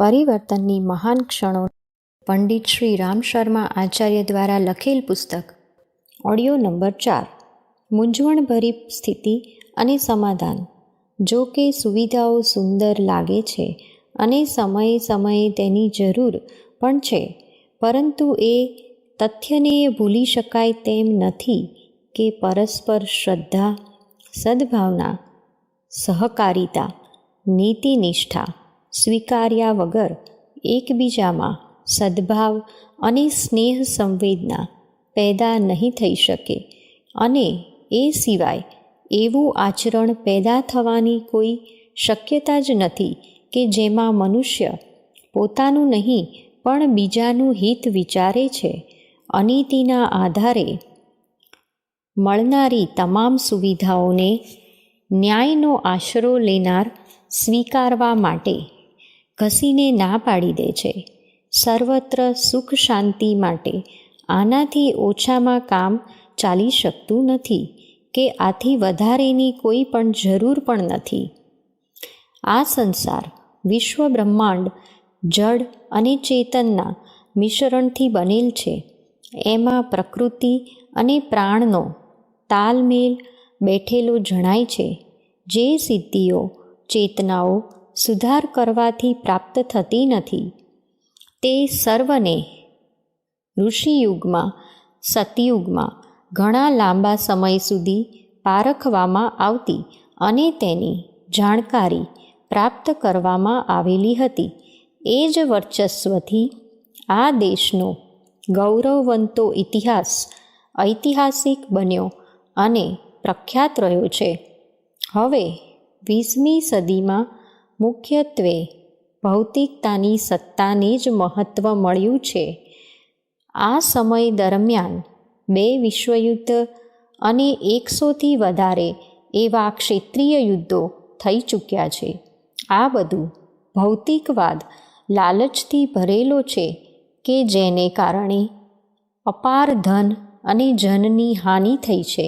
પરિવર્તનની મહાન ક્ષણો પંડિત શ્રી રામ શર્મા આચાર્ય દ્વારા લખેલ પુસ્તક ઓડિયો નંબર 4 મૂંઝવણભરી સ્થિતિ અને સમાધાન. જો કે સુવિધાઓ સુંદર લાગે છે અને સમયે સમયે તેની જરૂર પણ છે, પરંતુ એ તથ્યને ભૂલી શકાય તેમ નથી કે પરસ્પર શ્રદ્ધા, સદ્ભાવના, સહકારિતા, નીતિનિષ્ઠા સ્વીકાર્યા વગર એકબીજામાં સદ્ભાવ અને સ્નેહ સંવેદના પેદા નહીં થઈ શકે, અને એ સિવાય એવું આચરણ પેદા થવાની કોઈ શક્યતા જ નથી કે જેમાં મનુષ્ય પોતાનું નહીં પણ બીજાનું હિત વિચારે છે. અનીતિના આધારે મળનારી તમામ સુવિધાઓને ન્યાયનો આશરો લેનાર સ્વીકારવા માટે ઘસીને ના પાડી દે છે. સર્વત્ર સુખ શાંતિ માટે આનાથી ઓછામાં કામ ચાલી શકતું નથી કે આથી વધારેની કોઈ પણ જરૂર પણ નથી. આ સંસાર, વિશ્વ બ્રહ્માંડ જડ અને ચેતનના મિશ્રણથી બનેલ છે. એમાં પ્રકૃતિ અને પ્રાણનો તાલમેલ બેઠેલો જણાય છે. જે સિદ્ધિઓ, ચેતનાઓ સુધાર કરવાથી પ્રાપ્ત થતી નથી, તે સર્વને ઋષિયુગમાં, સતયુગમાં ઘણા લાંબા સમય સુધી પારખવામાં આવતી અને તેની જાણકારી પ્રાપ્ત કરવામાં આવેલી હતી. એ જ વર્ચસ્વથી આ દેશનો ગૌરવવંતો ઇતિહાસ ઐતિહાસિક બન્યો અને પ્રખ્યાત રહ્યો છે. હવે 20મી સદીમાં મુખ્યત્વે ભૌતિકતાની સત્તાને જ મહત્ત્વ મળ્યું છે. આ સમય દરમિયાન 2 વિશ્વયુદ્ધ અને 100થી વધારે એવા ક્ષેત્રીય યુદ્ધો થઈ ચૂક્યા છે. આ બધું ભૌતિકવાદ લાલચથી ભરેલો છે કે જેને કારણે અપાર ધન અને જનની હાનિ થઈ છે.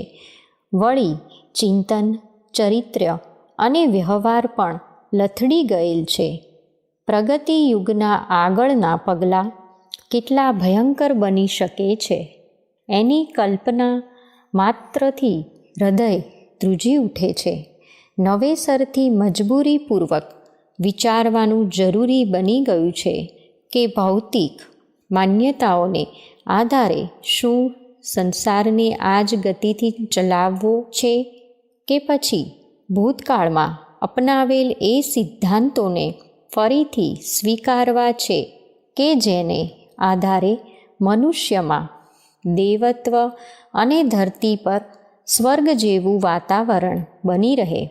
વળી ચિંતન, ચરિત્ર અને વ્યવહાર પણ લથડી ગયેલ છે. પ્રગતિ યુગના આગળના પગલાં કેટલા ભયંકર બની શકે છે, એની કલ્પના માત્રથી હૃદય ધ્રુજી ઉઠે છે. નવેસરથી મજબૂરીપૂર્વક વિચારવાનું જરૂરી બની ગયું છે કે ભૌતિક માન્યતાઓને આધારે શું સંસારને આ જ ગતિથી ચલાવવો છે કે પછી ભૂતકાળમાં અપનાવેલ એ સિદ્ધાંતોને ફરીથી સ્વીકારવા છે કે જેને આધારે મનુષ્યમાં દેવત્વ અને ધરતી પર સ્વર્ગ જેવું વાતાવરણ બની રહે.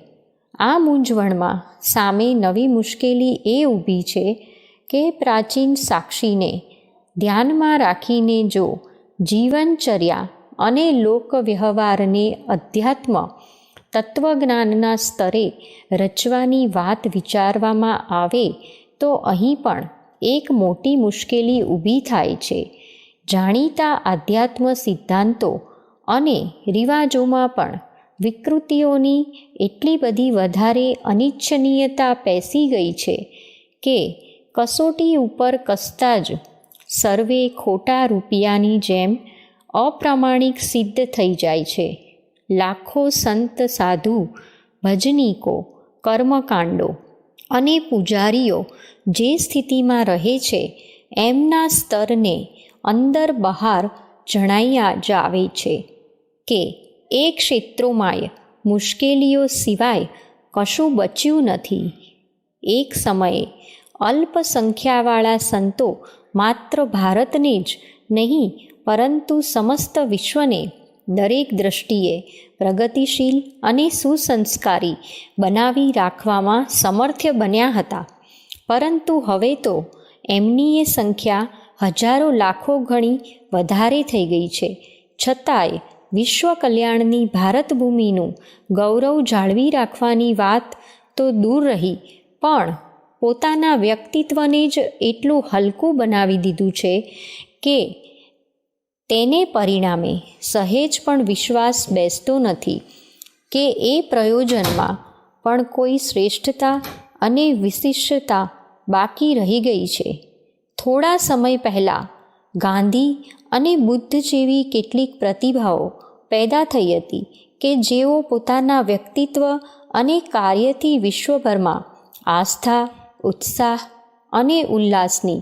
આ મૂંઝવણમાં સામે નવી મુશ્કેલી એ ઊભી છે કે પ્રાચીન સાક્ષીને ધ્યાનમાં રાખીને જો જીવનચર્યા અને લોકવ્યવહારને અધ્યાત્મ તત્વજ્ઞાનના સ્તરે રચવાની વાત વિચારવામાં આવે તો અહીં પણ એક મોટી મુશ્કેલી ઊભી થાય છે. જાણીતા આધ્યાત્મ સિદ્ધાંતો અને રિવાજોમાં પણ વિકૃતિઓની એટલી બધી વધારે અનિચ્છનીયતા પેસી ગઈ છે કે કસોટી ઉપર કસતા જ સર્વે ખોટા રૂપિયાની જેમ અપ્રામાણિક સિદ્ધ થઈ જાય છે. લાખો સંત, સાધુ, ભજનીકો, કર્મકાંડો અને પૂજારીઓ જે સ્થિતિમાં રહે છે એમના સ્તરને અંદર બહાર જણાઈ જ આવે છે કે એ ક્ષેત્રોમાંય મુશ્કેલીઓ સિવાય કશું બચ્યું નથી. એક સમયે અલ્પસંખ્યાવાળા સંતો માત્ર ભારતને જ નહીં પરંતુ સમસ્ત વિશ્વને દરેક દૃષ્ટિએ પ્રગતિશીલ અને સુસંસ્કારી બનાવી રાખવામાં સમર્થ્ય બન્યા હતા, પરંતુ હવે તો એમની એ સંખ્યા હજારો લાખો ગણી વધારે થઈ ગઈ છે. છતાંય વિશ્વ કલ્યાણની ભારત ભૂમિનું ગૌરવ જાળવી રાખવાની વાત તો દૂર રહી, પણ પોતાના વ્યક્તિત્વને જ એટલું હલકું બનાવી દીધું છે કે તેને પરિણામે સહેજ પણ વિશ્વાસ બેસતો નથી કે એ પ્રયોજનમાં પણ કોઈ શ્રેષ્ઠતા અને વિશિષ્ટતા બાકી રહી ગઈ છે. થોડા સમય પહેલાં ગાંધી અને બુદ્ધ જેવી કેટલીક પ્રતિભાઓ પેદા થઈ હતી કે જેઓ પોતાના વ્યક્તિત્વ અને કાર્યથી વિશ્વભરમાં આસ્થા, ઉત્સાહ અને ઉલ્લાસની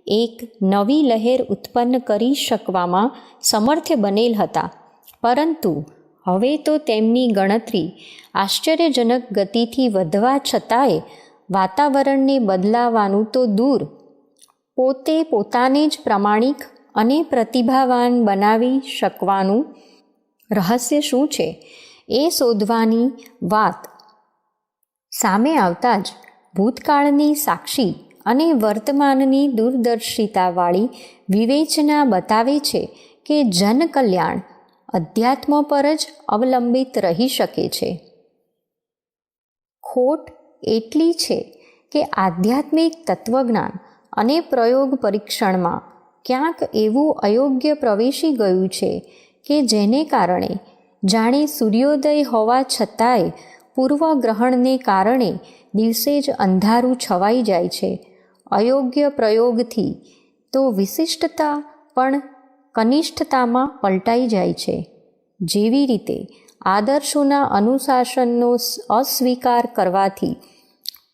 એક નવી લહેર ઉત્પન્ન કરી શકવામાં સમર્થ બનેલ હતા. પરંતુ હવે તો તેમની ગણતરી આશ્ચર્યજનક ગતિથી વધવા છતાંય વાતાવરણને બદલાવાનું તો દૂર, પોતે પોતાને જ પ્રમાણિક અને પ્રતિભાવાન બનાવી શકવાનું રહસ્ય શું છે એ શોધવાની વાત સામે આવતા જ ભૂતકાળની સાક્ષી અને વર્તમાનની દૂરદર્શિતાવાળી વિવેચના બતાવે છે કે જનકલ્યાણ અધ્યાત્મ પર જ અવલંબિત રહી શકે છે. ખોટ એટલી છે કે આધ્યાત્મિક તત્વજ્ઞાન અને પ્રયોગ પરીક્ષણમાં ક્યાંક એવું અયોગ્ય પ્રવેશી ગયું છે કે જેને કારણે જાણે સૂર્યોદય હોવા છતાંય પૂર્વગ્રહણને કારણે દિવસે જ અંધારું છવાઈ જાય છે. અયોગ્ય પ્રયોગથી તો વિશિષ્ટતા પણ કનિષ્ઠતામાં પલટાઈ જાય છે. જેવી રીતે આદર્શોના અનુશાસનનો અસ્વીકાર કરવાથી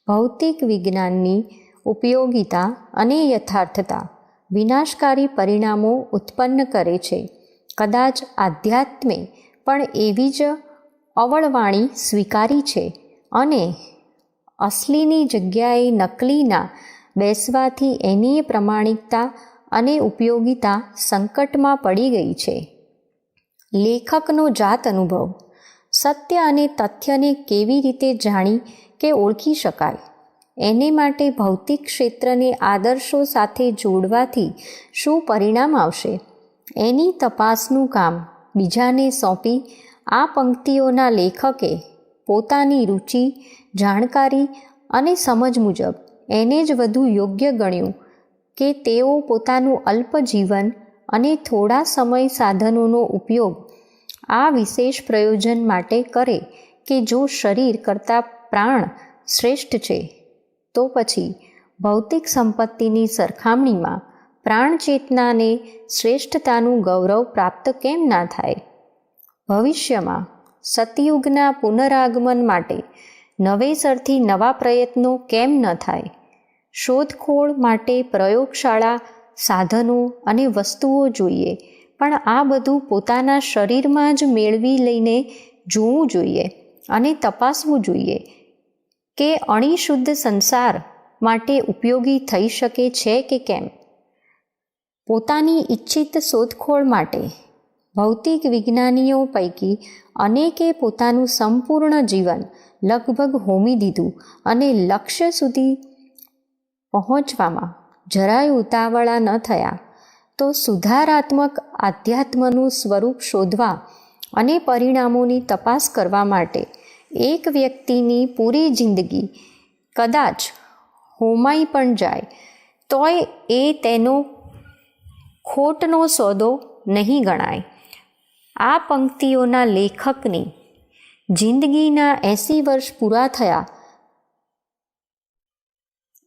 ભૌતિક વિજ્ઞાનની ઉપયોગિતા અને યથાર્થતા વિનાશકારી પરિણામો ઉત્પન્ન કરે છે, કદાચ આધ્યાત્મે પણ એવી જ અવળવાણી સ્વીકારી છે અને અસલીની જગ્યાએ નકલીના બેસવાથી એની પ્રમાણિકતા અને ઉપયોગિતા સંકટમાં પડી ગઈ છે. લેખકનો જાત અનુભવ. સત્ય અને તથ્યને કેવી રીતે જાણી કે ઓળખી શકાય, એને માટે ભૌતિક ક્ષેત્રને આદર્શો સાથે જોડવાથી શું પરિણામ આવશે, એની તપાસનું કામ બીજાને સોંપી આ પંક્તિઓના લેખકે પોતાની રુચિ, જાણકારી અને સમજ મુજબ એને જ વધુ યોગ્ય ગણ્યું કે તેઓ પોતાનું અલ્પ જીવન અને થોડા સમય સાધનોનો ઉપયોગ આ વિશેષ પ્રયોજન માટે કરે કે જો શરીર કરતાં પ્રાણ શ્રેષ્ઠ છે, તો પછી ભૌતિક સંપત્તિની સરખામણીમાં પ્રાણ ચેતનાને શ્રેષ્ઠતાનું ગૌરવ પ્રાપ્ત કેમ ના થાય? ભવિષ્યમાં સતયુગના પુનરાગમન માટે નવેસરથી નવા પ્રયત્નો કેમ ન થાય? શોધખોળ માટે પ્રયોગશાળા, સાધનો અને વસ્તુઓ જોઈએ, પણ આ બધું પોતાના શરીરમાં જ મેળવી લઈને જોવું જોઈએ અને તપાસવું જોઈએ કે અણિશુદ્ધ સંસાર માટે ઉપયોગી થઈ શકે છે કે કેમ. પોતાની ઈચ્છિત શોધખોળ માટે ભૌતિક વિજ્ઞાનીઓ પૈકી અનેકે પોતાનું સંપૂર્ણ જીવન લગભગ હોમી દીધું અને લક્ષ્ય સુધી પહોંચવામાં જરાય ઉતાવળા ન થયા. તો સુધારાત્મક આધ્યાત્મનું સ્વરૂપ શોધવા અને પરિણામોની તપાસ કરવા માટે એક વ્યક્તિની પૂરી જિંદગી કદાચ હોમાઈ પણ જાય તોય એ તેનો ખોટનો સોદો નહીં ગણાય. આ પંક્તિઓના લેખકની જિંદગીના 80 વર્ષ પૂરા થયા.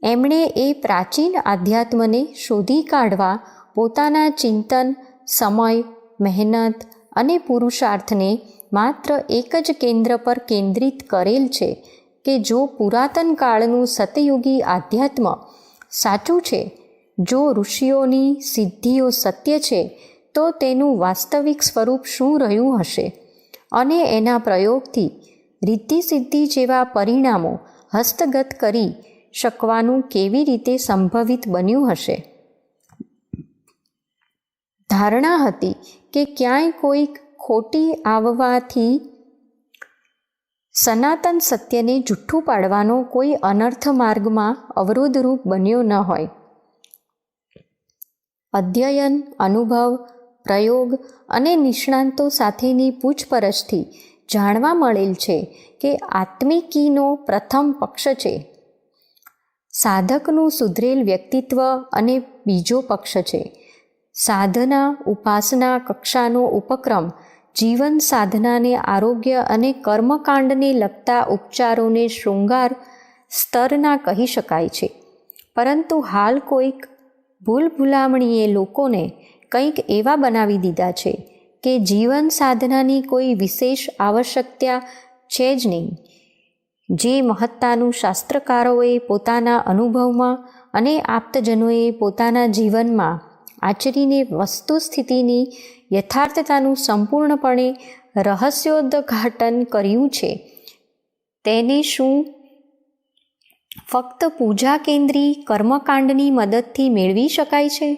એમણે એ પ્રાચીન આધ્યાત્મને શોધી કાઢવા પોતાના ચિંતન, સમય, મહેનત અને પુરુષાર્થને માત્ર એક જ કેન્દ્ર પર કેન્દ્રિત કરેલ છે કે જો પુરાતન કાળનું સતયુગી આધ્યાત્મ સાચું છે, જો ઋષિઓની સિદ્ધિઓ સત્ય છે, તો તેનું વાસ્તવિક સ્વરૂપ શું રહ્યું હશે અને એના પ્રયોગથી રિદ્ધિ સિદ્ધિ જેવા પરિણામો હસ્તગત કરી શકવાનું કેવી રીતે સંભવિત બન્યું હશે. ધારણા હતી કે ક્યાંય કોઈ ખોટી આવવાથી સનાતન સત્યને જુઠ્ઠું પાડવાનો કોઈ અનર્થ માર્ગમાં અવરોધરૂપ બન્યો ન હોય. અધ્યયન, અનુભવ, પ્રયોગ અને નિષ્ણાંતો સાથેની પૂછપરછથી જાણવા મળેલ છે કે આત્મિકીનો પ્રથમ પક્ષ છે, સાધકનું સુધરેલ વ્યક્તિત્વ અને બીજો પક્ષ છે. સાધના, ઉપાસના કક્ષાનો ઉપક્રમ જીવન સાધનાને, આરોગ્ય અને કર્મકાંડને લગતા ઉપચારોને શૃંગાર સ્તરના કહી શકાય છે. પરંતુ હાલ કોઈક ભૂલભુલામણીએ લોકોને કંઈક એવા બનાવી દીધા છે કે જીવન સાધનાની કોઈ વિશેષ આવશ્યકતા છે જ નહીં. જે મહત્તાનું શાસ્ત્રકારોએ પોતાના અનુભવમાં અને આપ્તજનોએ પોતાના જીવનમાં આચરીને વસ્તુસ્થિતિની યથાર્થતાનું સંપૂર્ણપણે રહસ્યોદ્ઘાટન કર્યું છે, તેને શું ફક્ત પૂજા કેન્દ્રી કર્મકાંડની મદદથી મેળવી શકાય છે?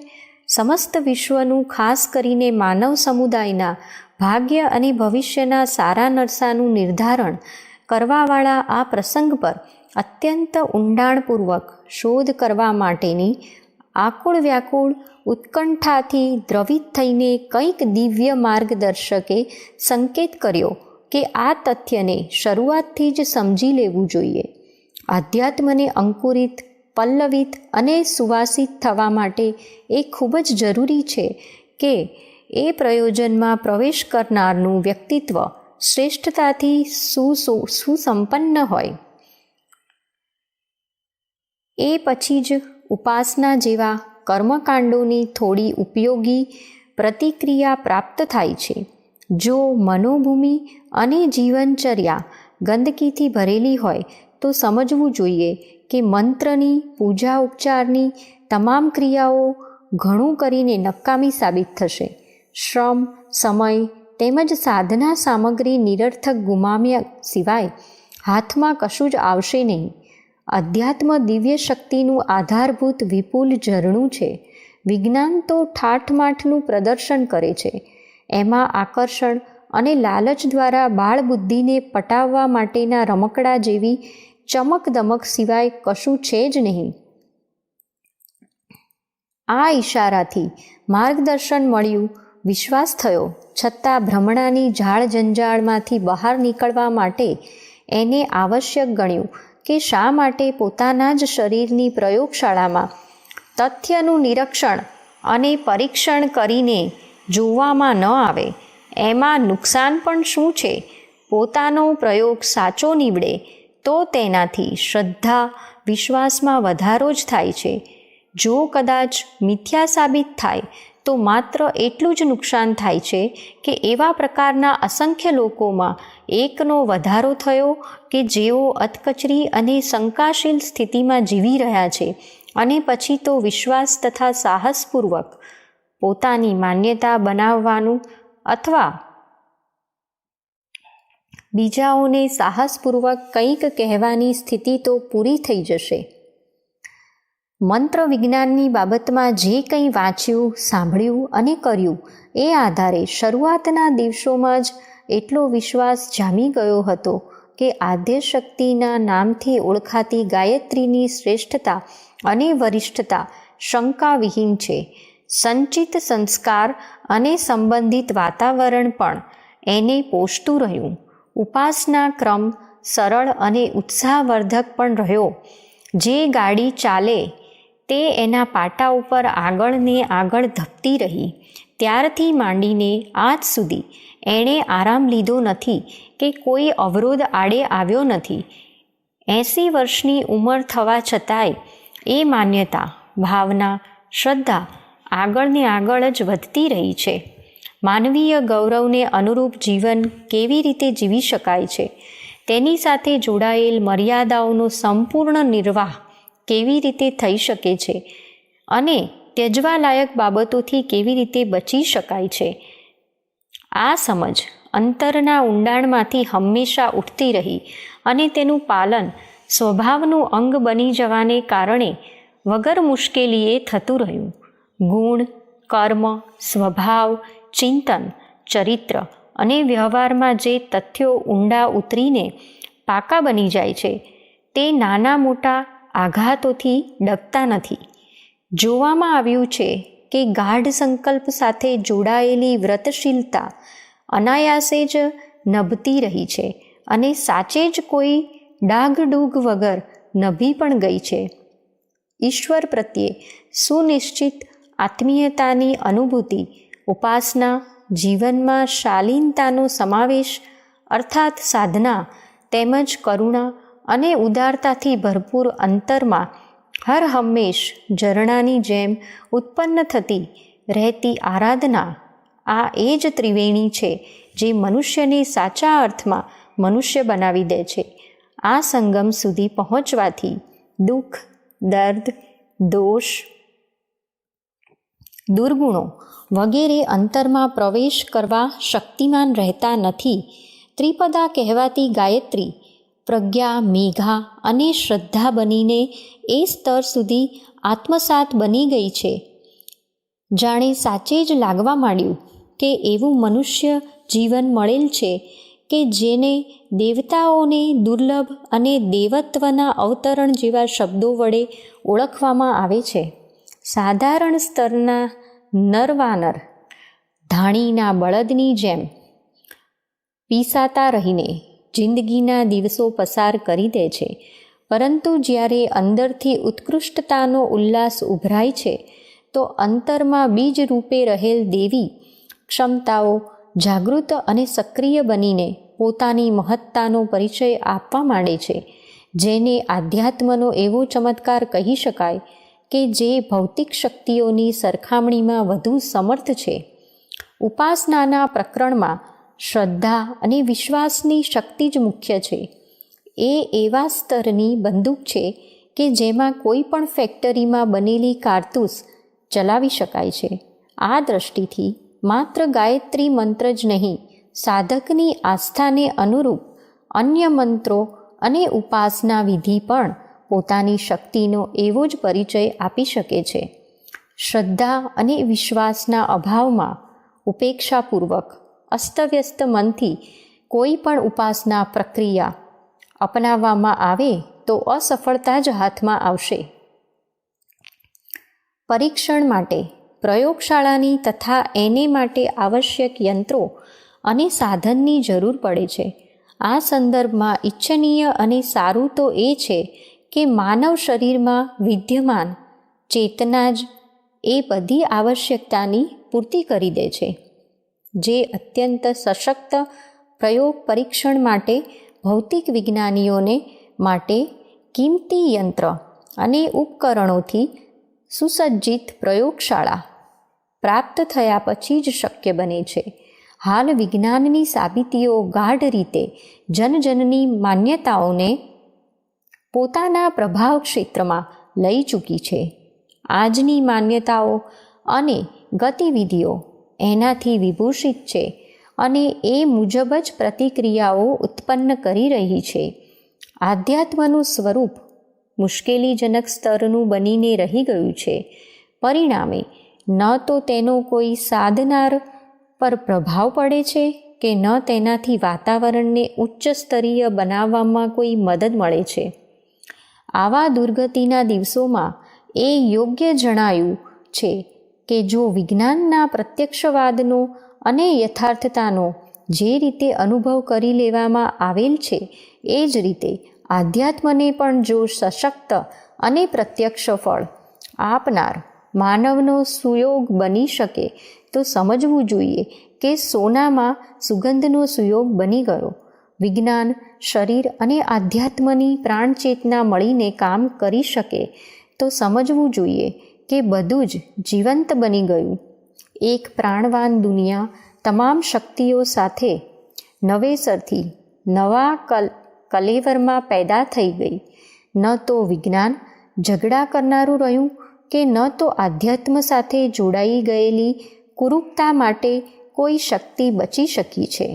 સમસ્ત વિશ્વનું, ખાસ કરીને માનવ સમુદાયના ભાગ્ય અને ભવિષ્યના સારા નરસાનું નિર્ધારણ કરવાવાળા આ પ્રસંગ પર અત્યંત ઊંડાણપૂર્વક શોધ કરવા માટેની આકુળ વ્યાકુળ ઉત્કંઠાથી દ્રવિત થઈને કંઈક દિવ્ય માર્ગદર્શકે સંકેત કર્યો કે આ તથ્યને શરૂઆતથી જ સમજી લેવું જોઈએ. આધ્યાત્મને અંકુરિત, પલ્લવિત અને સુવાસિત થવા માટે એ ખૂબ જ જરૂરી છે કે એ પ્રયોજનમાં પ્રવેશ કરનારનું વ્યક્તિત્વ શ્રેષ્ઠતાથી સુસંપન્ન હોય. એ પછી જ ઉપાસના જેવા કર્મકાંડોની થોડી ઉપયોગી પ્રતિક્રિયા પ્રાપ્ત થાય છે. જો મનોભૂમિ અને જીવનચર્યા ગંદકીથી ભરેલી હોય તો સમજવું જોઈએ કે મંત્રની, પૂજા ઉપચારની તમામ ક્રિયાઓ ઘણું કરીને નકામી સાબિત થશે. શ્રમ, સમય તેમજ સાધના સામગ્રી નિરર્થક ગુમાવ્યા સિવાય હાથમાં કશું જ આવશે નહીં. અધ્યાત્મ દિવ્ય શક્તિનું આધારભૂત વિપુલ ઝરણું છે. વિજ્ઞાન તો ઠાઠમાઠનું પ્રદર્શન કરે છે. એમાં આકર્ષણ અને લાલચ દ્વારા બાળબુદ્ધિને પટાવવા માટેના રમકડા જેવી ચમક દમક સિવાય કશું છે જ નહીં. આ ઈશારાથી માર્ગદર્શન મળ્યું, વિશ્વાસ થયો, છતાં ભ્રમણાની ઝાડ જંજાળમાંથી બહાર નીકળવા માટે એને આવશ્યક ગણ્યું કે શા માટે પોતાના જ શરીરની પ્રયોગશાળામાં તથ્યનું નિરીક્ષણ અને પરીક્ષણ કરીને જોવામાં ન આવે. એમાં નુકસાન પણ શું છે? પોતાનો પ્રયોગ સાચો નીવડે તો તેનાથી શ્રદ્ધા, વિશ્વાસમાં વધારો જ થાય છે. જો કદાચ મિથ્યા સાબિત થાય તો માત્ર એટલું જ નુકસાન થાય છે કે એવા પ્રકારના અસંખ્ય લોકોમાં એકનો વધારો થયો કે જેઓ અધકચરી અને શંકાશીલ સ્થિતિમાં જીવી રહ્યા છે અને પછી તો વિશ્વાસ તથા સાહસપૂર્વક પોતાની માન્યતા બનાવવાનું અથવા બીજાઓને સાહસપૂર્વક કંઈક કહેવાની સ્થિતિ તો પૂરી થઈ જશે. મંત્ર વિજ્ઞાનની બાબતમાં જે કંઈ વાંચ્યું, સાંભળ્યું અને કર્યું એ આધારે શરૂઆતના દિવસોમાં જ એટલો વિશ્વાસ જામી ગયો હતો કે આદ્યશક્તિના નામથી ઓળખાતી ગાયત્રીની શ્રેષ્ઠતા અને વરિષ્ઠતા શંકાવિહીન છે. સંચિત સંસ્કાર અને સંબંધિત વાતાવરણ પણ એને પોષતું રહ્યું. ઉપાસના ક્રમ સરળ અને ઉત્સાહવર્ધક પણ રહ્યો. જે ગાડી ચાલે તે એના પાટા ઉપર આગળ ને આગળ ધપતી રહી. ત્યારથી માંડીને આજ સુધી એણે આરામ લીધો નથી કે કોઈ અવરોધ આડે આવ્યો નથી. 80 વર્ષની ઉંમર થવા છતાંય એ માન્યતા, ભાવના, શ્રદ્ધા આગળ ને આગળ જ વધતી રહી છે. માનવીય ગૌરવને અનુરૂપ જીવન કેવી રીતે જીવી શકાય છે, તેની સાથે જોડાયેલ મર્યાદાઓનો સંપૂર્ણ નિર્વાહ કેવી રીતે થઈ શકે છે અને ત્યજવાલાયક બાબતોથી કેવી રીતે બચી શકાય છે, આ સમજ અંતરના ઊંડાણમાંથી હંમેશા ઉઠતી રહી અને તેનું પાલન સ્વભાવનું અંગ બની જવાને કારણે વગર મુશ્કેલીએ થતું રહ્યું. ગુણ, કર્મ, સ્વભાવ, ચિંતન, ચરિત્ર અને વ્યવહારમાં જે તથ્યો ઊંડા ઉતરીને પાકા બની જાય છે તે નાના મોટા આઘાતોથી ડગતા નથી. જોવામાં આવ્યું છે કે ગાઢ સંકલ્પ સાથે જોડાયેલી વ્રતશીલતા અનાયાસે જ નભતી રહી છે અને સાચે જ કોઈ ડાઘડૂઘ વગર નભી પણ ગઈ છે. ઈશ્વર પ્રત્યે સુનિશ્ચિત આત્મીયતાની અનુભૂતિ, ઉપાસના, જીવનમાં શાલીનતાનો સમાવેશ અર્થાત સાધના તેમજ કરુણા અને ઉદારતાથી ભરપૂર અંતરમાં હર હંમેશ ઝરણાની જેમ ઉત્પન્ન થતી રહેતી આરાધના, આ એ જ ત્રિવેણી છે જે મનુષ્યને સાચા અર્થમાં મનુષ્ય બનાવી દે છે. આ સંગમ સુધી પહોંચવાથી દુઃખ, દર્દ, દોષ, દુર્ગુણો વગેરે અંતરમાં પ્રવેશ કરવા શક્તિમાન રહેતા નથી. ત્રિપદા કહેવાતી ગાયત્રી પ્રજ્ઞા, મેઘા અને શ્રદ્ધા બનીને એ સ્તર સુધી આત્મસાત બની ગઈ છે. જાણે સાચે જ લાગવા માંડ્યું કે એવું મનુષ્ય જીવન મળેલ છે કે જેને દેવતાઓને દુર્લભ અને દેવત્વના અવતરણ જેવા શબ્દો વડે ઓળખવામાં આવે છે. સાધારણ સ્તરના નરવાનર ધાણીના બળદની જેમ પીસાતા રહીને જિંદગીના દિવસો પસાર કરી દે છે. પરંતુ જ્યારે અંદરથી ઉત્કૃષ્ટતાનો ઉલ્લાસ ઉભરાય છે તો અંતરમાં બીજ રૂપે રહેલ દેવી ક્ષમતાઓ જાગૃત અને સક્રિય બનીને પોતાની મહત્તાનો પરિચય આપવા માંડે છે, જેને આધ્યાત્મનો એવો ચમત્કાર કહી શકાય કે જે ભૌતિક શક્તિઓની સરખામણીમાં વધુ સમર્થ છે. ઉપાસનાના પ્રકરણમાં શ્રદ્ધા અને વિશ્વાસની શક્તિ જ મુખ્ય છે. એ એવા સ્તરની બંદૂક છે કે જેમાં કોઈ પણ ફેક્ટરીમાં બનેલી કારતૂસ ચલાવી શકાય છે. આ દ્રષ્ટિથી માત્ર ગાયત્રી મંત્ર જ નહીં, સાધકની આસ્થાને અનુરૂપ અન્ય મંત્રો અને ઉપાસના વિધિ પણ પોતાની શક્તિનો એવો જ પરિચય આપી શકે છે. શ્રદ્ધા અને વિશ્વાસના અભાવમાં ઉપેક્ષાપૂર્વક અસ્તવ્યસ્ત મનથી કોઈ પણ ઉપાસના પ્રક્રિયા અપનાવવામાં આવે તો અસફળતા જ હાથમાં આવશે. પરીક્ષણ માટે પ્રયોગશાળાની તથા એને માટે આવશ્યક યંત્રો અને સાધનની જરૂર પડે છે. આ સંદર્ભમાં ઇચ્છનીય અને સારું તો એ છે કે માનવ શરીરમાં વિદ્યમાન ચેતના જ એ બધી આવશ્યકતાની પૂર્તિ કરી દે છે. જે અત્યંત સશક્ત પ્રયોગ પરીક્ષણ માટે ભૌતિક વિજ્ઞાનીઓને માટે કિંમતી યંત્ર અને ઉપકરણોથી સુસજ્જિત પ્રયોગશાળા પ્રાપ્ત થયા પછી જ શક્ય બને છે. હાલ વિજ્ઞાનની સાબિતીઓ ગાઢ રીતે જનજનની માન્યતાઓને પોતાના પ્રભાવ ક્ષેત્રમાં લઈ ચૂકી છે. આજની માન્યતાઓ અને ગતિવિધિઓ એનાથી વિભૂષિત છે અને એ મુજબ જ પ્રતિક્રિયાઓ ઉત્પન્ન કરી રહી છે. આધ્યાત્મનું સ્વરૂપ મુશ્કેલીજનક સ્તરનું બનીને રહી ગયું છે. પરિણામે ન તો તેનો કોઈ સાધનાર પર પ્રભાવ પડે છે કે ન તેનાથી વાતાવરણને ઉચ્ચ સ્તરીય બનાવવામાં કોઈ મદદ મળે છે. આવા દુર્ગતિના દિવસોમાં એ યોગ્ય જણાયું છે કે જો વિજ્ઞાનના પ્રત્યક્ષવાદનો અને યથાર્થતાનો જે રીતે અનુભવ કરી લેવામાં આવેલ છે એ જ રીતે આધ્યાત્મને પણ જો સશક્ત અને પ્રત્યક્ષ ફળ આપનાર માનવનો સુયોગ બની શકે તો સમજવું જોઈએ કે સોનામાં સુગંધનો સુયોગ બની ગયો. વિજ્ઞાન, શરીર અને આધ્યાત્મની પ્રાણચેતના મળીને કામ કરી શકે તો સમજવું જોઈએ કે બધું જ જીવંત બની ગયું. એક પ્રાણવાન દુનિયા તમામ શક્તિઓ સાથે નવેસરથી નવા કલેવરમાં પેદા થઈ ગઈ. ન તો વિજ્ઞાન ઝઘડા કરનારું રહ્યું કે ન તો આધ્યાત્મ સાથે જોડાઈ ગયેલી કુરૂપતા માટે કોઈ શક્તિ બચી શકી છે.